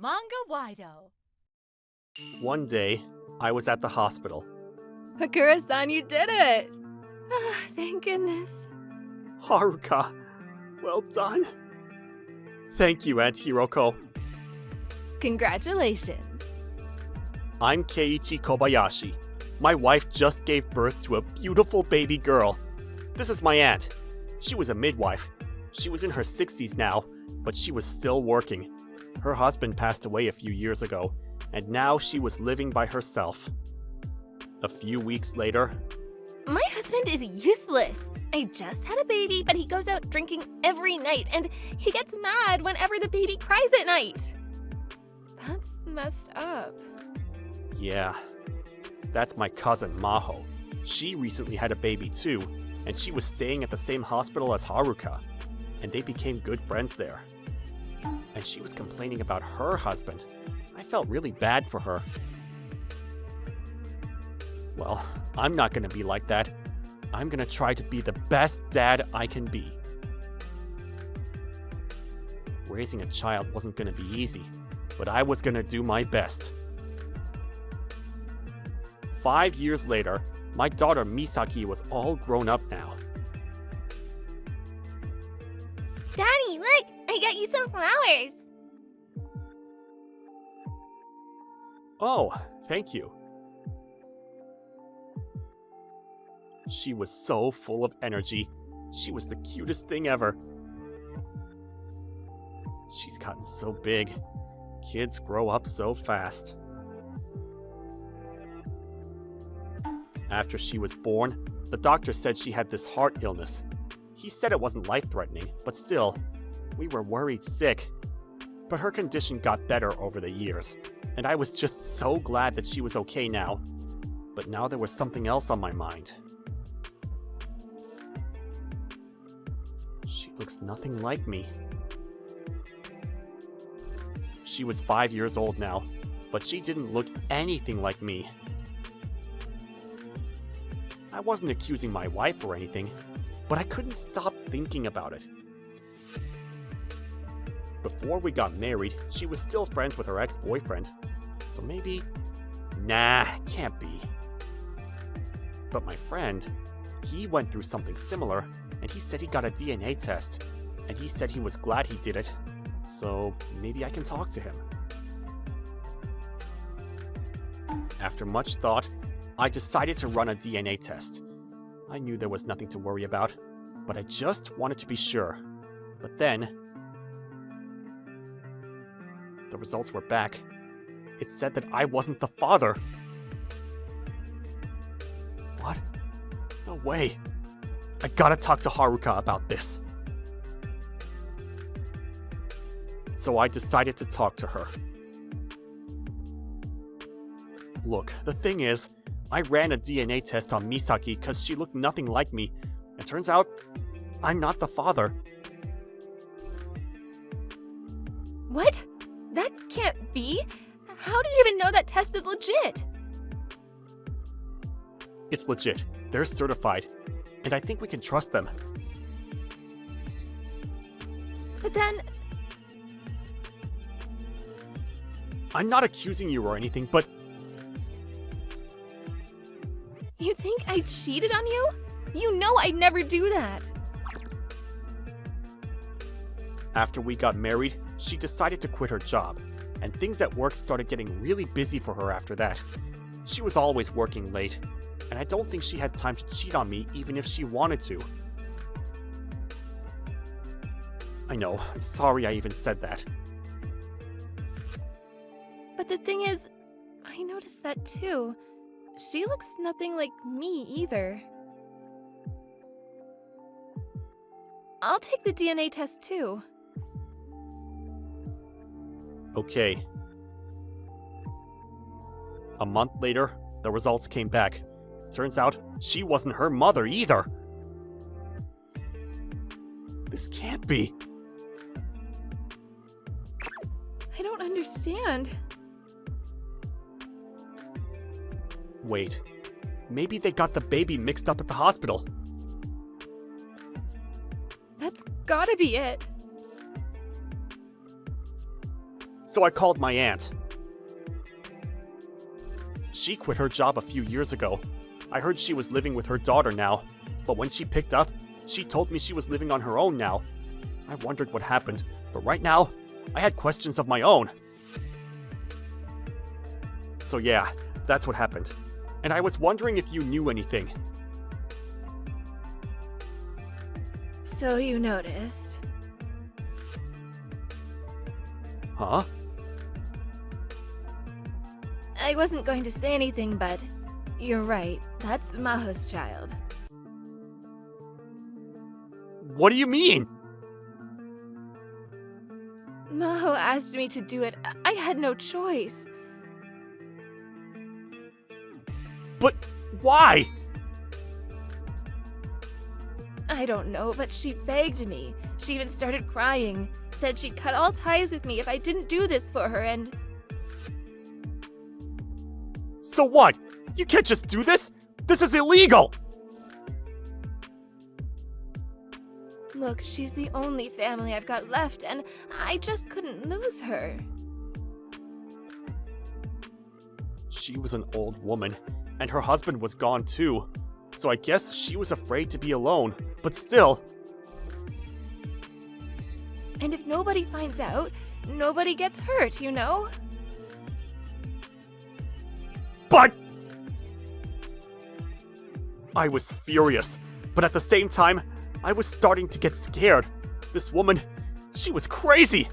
Manga-Waido. One day, I was at the hospital. Hakura-san, you did it! Thank goodness. Haruka, well done. Thank you, Aunt Hiroko. Congratulations. I'm Keiichi Kobayashi. My wife just gave birth to a beautiful baby girl. This is my aunt. She was a midwife. She was in her 60s now, but she was still working. Her husband passed away a few years ago, and now she was living by herself. A few weeks later... My husband is useless. I just had a baby, but he goes out drinking every night, and he gets mad whenever the baby cries at night. That's messed up. Yeah, that's my cousin Maho. She recently had a baby too, and she was staying at the same hospital as Haruka, and they became good friends there. And she was complaining about her husband. I felt really bad for her. Well, I'm not gonna be like that. I'm gonna try to be the best dad I can be. Raising a child wasn't gonna be easy, but I was gonna do my best. 5 years later, my daughter Misaki was all grown up now. Daddy, look! I got you some flowers! Oh, thank you. She was so full of energy. She was the cutest thing ever. She's gotten so big. Kids grow up so fast. After she was born, the doctor said she had this heart illness. He said it wasn't life-threatening, but still, we were worried sick. But her condition got better over the years, and I was just so glad that she was okay now. But now there was something else on my mind. She looks nothing like me. She was 5 years old now, but she didn't look anything like me. I wasn't accusing my wife or anything, but I couldn't stop thinking about it. Before we got married, she was still friends with her ex-boyfriend, so maybe... Nah, can't be. But my friend, he went through something similar, and he said he got a DNA test, and he said he was glad he did it, so maybe I can talk to him. After much thought, I decided to run a DNA test. I knew there was nothing to worry about, but I just wanted to be sure. But then... the results were back. It said that I wasn't the father. What? No way. I gotta talk to Haruka about this. So I decided to talk to her. Look, the thing is, I ran a DNA test on Misaki because she looked nothing like me. It turns out, I'm not the father. What? That can't be! How do you even know that test is legit? It's legit. They're certified. And I think we can trust them. But then... I'm not accusing you or anything, but... You think I cheated on you? You know I'd never do that! After we got married, she decided to quit her job, and things at work started getting really busy for her after that. She was always working late, and I don't think she had time to cheat on me even if she wanted to. I know, sorry I even said that. But the thing is, I noticed that too. She looks nothing like me either. I'll take the DNA test too. Okay. A month later, the results came back. Turns out, she wasn't her mother either. This can't be. I don't understand. Wait, maybe they got the baby mixed up at the hospital. That's gotta be it. so I called my aunt. She quit her job a few years ago. I heard she was living with her daughter now, but when she picked up, she told me she was living on her own now. I wondered what happened, but right now, I had questions of my own. So yeah, that's what happened. And I was wondering if you knew anything. So you noticed. Huh? I wasn't going to say anything, but you're right. That's Maho's child. What do you mean? Maho asked me to do it. I had no choice. But why? I don't know, but she begged me. She even started crying. Said she'd cut all ties with me if I didn't do this for her, and... So what? You can't just do this? This is illegal! Look, she's the only family I've got left, and I just couldn't lose her. She was an old woman, and her husband was gone too. So I guess she was afraid to be alone, but still. And if nobody finds out, nobody gets hurt, you know? But... I was furious, but at the same time, I was starting to get scared. This woman, she was crazy!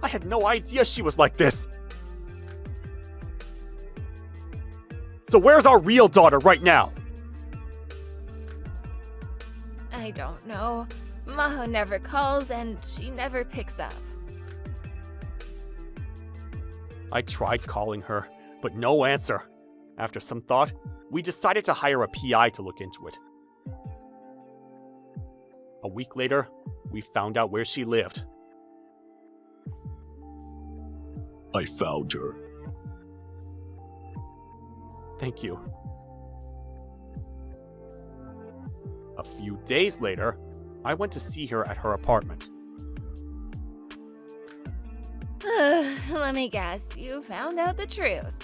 I had no idea she was like this. So where's our real daughter right now? I don't know. Maho never calls, and she never picks up. I tried calling her, but no answer. After some thought, we decided to hire a PI to look into it. A week later, we found out where she lived. I found her. Thank you. A few days later, I went to see her at her apartment. Let me guess, you found out the truth.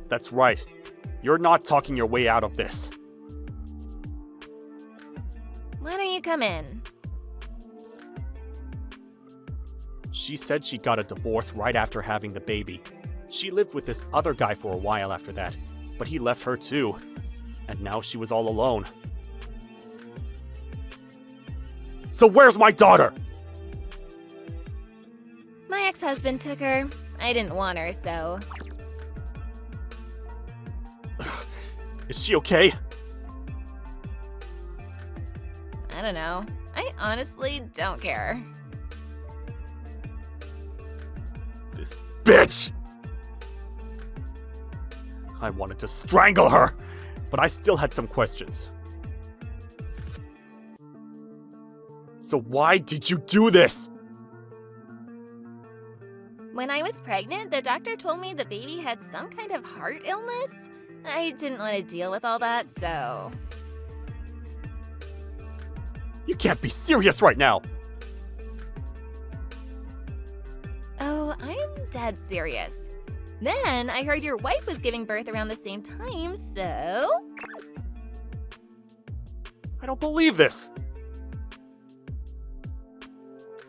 That's right. You're not talking your way out of this. Why don't you come in? She said she got a divorce right after having the baby. She lived with this other guy for a while after that, but he left her too. And now she was all alone. So where's my daughter? My ex-husband took her. I didn't want her, so... Is she okay? I don't know. I honestly don't care. This bitch! I wanted to strangle her, but I still had some questions. So why did you do this? When I was pregnant, the doctor told me the baby had some kind of heart illness. I didn't want to deal with all that, so... You can't be serious right now! Oh, I'm dead serious. Then I heard your wife was giving birth around the same time, so... I don't believe this!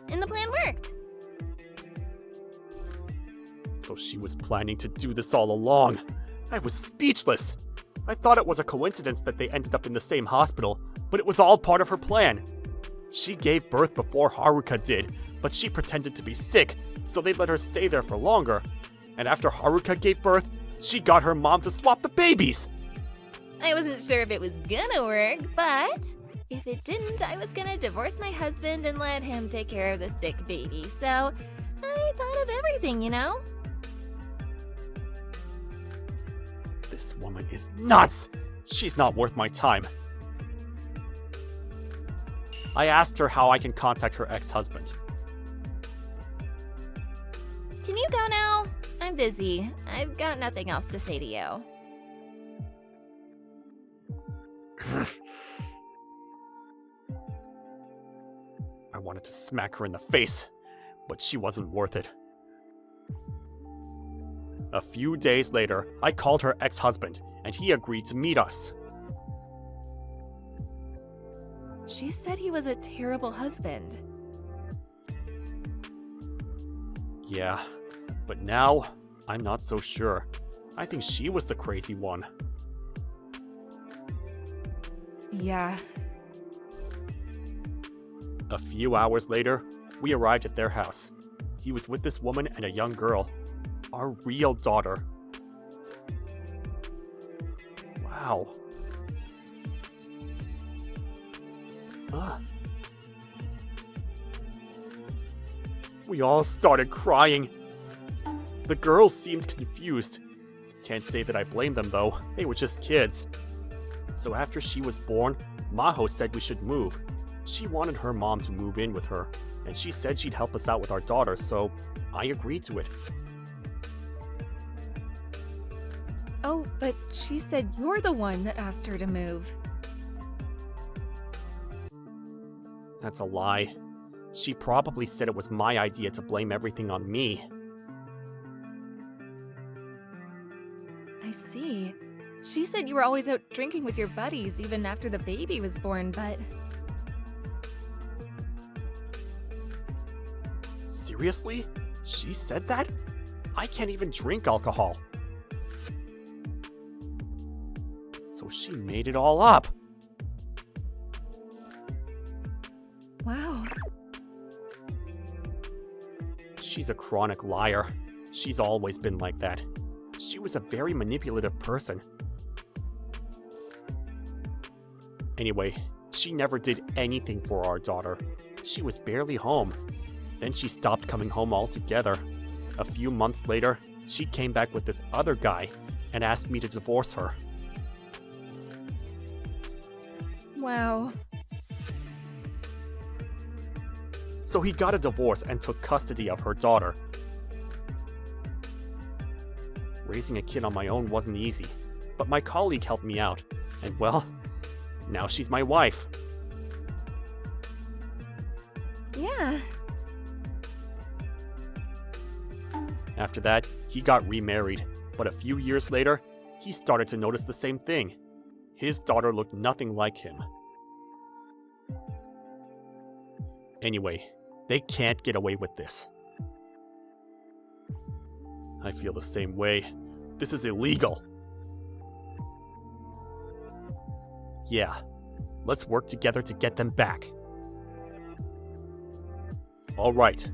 And the plan worked. So she was planning to do this all along. I was speechless. I thought it was a coincidence that they ended up in the same hospital, but it was all part of her plan. She gave birth before Haruka did, but she pretended to be sick, so they let her stay there for longer. And after Haruka gave birth, she got her mom to swap the babies. I wasn't sure if it was gonna work, but if it didn't, I was gonna divorce my husband and let him take care of the sick baby. So I thought of everything, you know? This woman is nuts! She's not worth my time. I asked her how I can contact her ex-husband. Can you go now? I'm busy. I've got nothing else to say to you. I wanted to smack her in the face, but she wasn't worth it. A few days later, I called her ex-husband, and he agreed to meet us. She said he was a terrible husband. Yeah, but now, I'm not so sure. I think she was the crazy one. Yeah. A few hours later, we arrived at their house. He was with this woman and a young girl. Our real daughter. Wow. We all started crying. The girls seemed confused. Can't say that I blame them though, they were just kids. So after she was born, Maho said we should move. She wanted her mom to move in with her, and she said she'd help us out with our daughter, so I agreed to it. Oh, but she said you're the one that asked her to move. That's a lie. She probably said it was my idea to blame everything on me. I see. She said you were always out drinking with your buddies even after the baby was born, but... Seriously? She said that? I can't even drink alcohol. So she made it all up. Wow. She's a chronic liar. She's always been like that. She was a very manipulative person. Anyway, she never did anything for our daughter. She was barely home. Then she stopped coming home altogether. A few months later, she came back with this other guy and asked me to divorce her. Wow. So he got a divorce and took custody of her daughter. Raising a kid on my own wasn't easy, but my colleague helped me out, and well, now she's my wife. Yeah. After that, he got remarried, but a few years later, he started to notice the same thing. His daughter looked nothing like him. Anyway, they can't get away with this. I feel the same way. This is illegal. Yeah, let's work together to get them back. All right.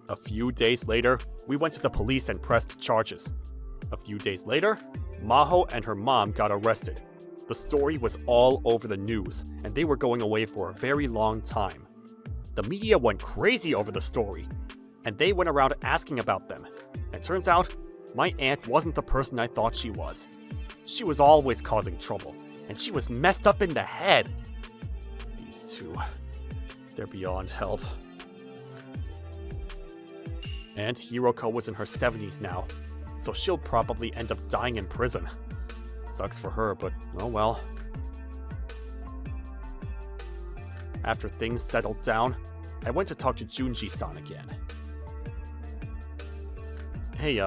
A few days later, we went to the police and pressed charges. A few days later, Maho and her mom got arrested. The story was all over the news, and they were going away for a very long time. The media went crazy over the story, and they went around asking about them. And turns out, my aunt wasn't the person I thought she was. She was always causing trouble, and she was messed up in the head. These two, they're beyond help. And Hiroko was in her 70s now, so she'll probably end up dying in prison. Sucks for her, but oh well. After things settled down, I went to talk to Junji-san again. Hey,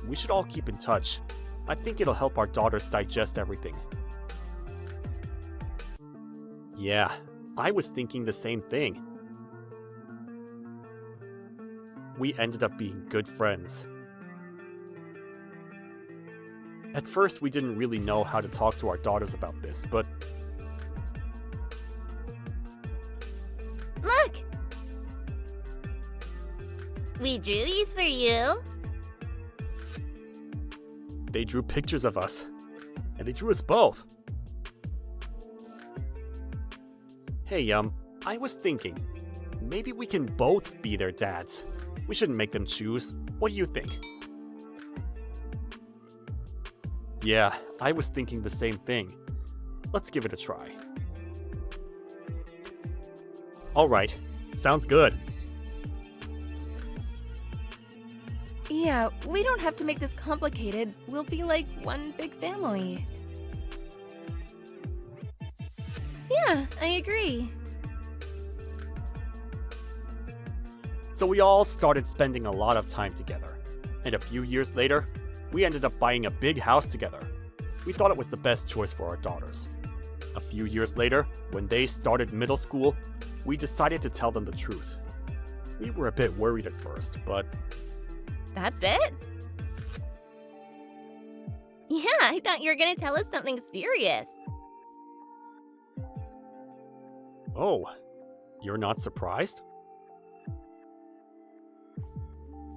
we should all keep in touch. I think it'll help our daughters digest everything. Yeah, I was thinking the same thing. We ended up being good friends. At first, we didn't really know how to talk to our daughters about this, but... Look! We drew these for you. They drew pictures of us, and they drew us both. Hey, I was thinking, maybe we can both be their dads. We shouldn't make them choose. What do you think? Yeah, I was thinking the same thing. Let's give it a try. Alright, sounds good. Yeah, we don't have to make this complicated. We'll be like one big family. Yeah, I agree. So we all started spending a lot of time together. And a few years later, we ended up buying a big house together. We thought it was the best choice for our daughters. A few years later, when they started middle school, we decided to tell them the truth. We were a bit worried at first, but That's it? Yeah, I thought you were gonna tell us something serious. oh, you're not surprised?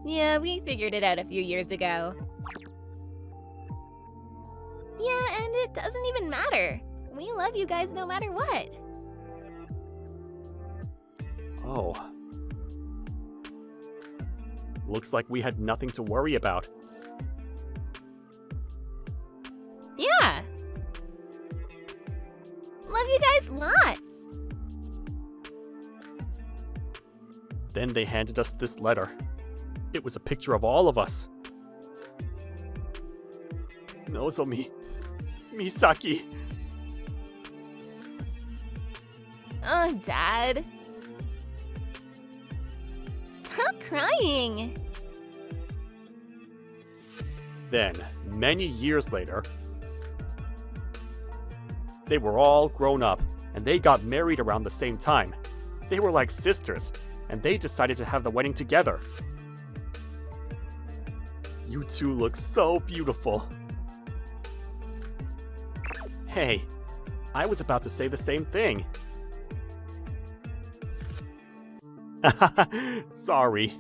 Yeah, we figured it out a few years ago. Yeah, and it doesn't even matter. We love you guys no matter what. Oh. Looks like we had nothing to worry about. Yeah. Love you guys lots. Then they handed us this letter. It was a picture of all of us. Nozomi. Misaki. Oh, Dad. Stop crying. Then, many years later, they were all grown up, and they got married around the same time. They were like sisters, and they decided to have the wedding together. You two look so beautiful. Hey, I was about to say the same thing. Sorry.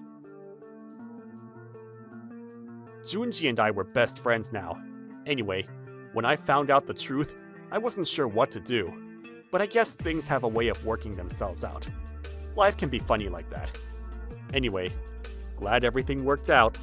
Junji and I were best friends now. Anyway, when I found out the truth, I wasn't sure what to do. But I guess things have a way of working themselves out. Life can be funny like that. Anyway, glad everything worked out.